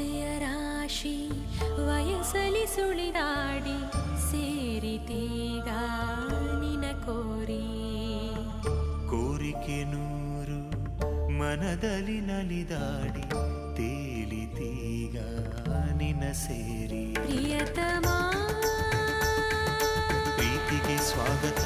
ಆಸೆಯ ರಾಶಿ ವಯಸ್ಸಲಿ ಸುಳಿದಾಡಿ ಸೇರಿತೀಗ ನಿನ ಕೋರಿ. ಕೋರಿಕೆ ನೂರು ಮನದಲ್ಲಿ ನಲಿದಾಡಿ ತೇಲಿತೀಗ ನಿನ ಸೇರಿ. ಪ್ರಿಯತಮ ಪ್ರೀತಿಗೆ ಸ್ವಾಗತ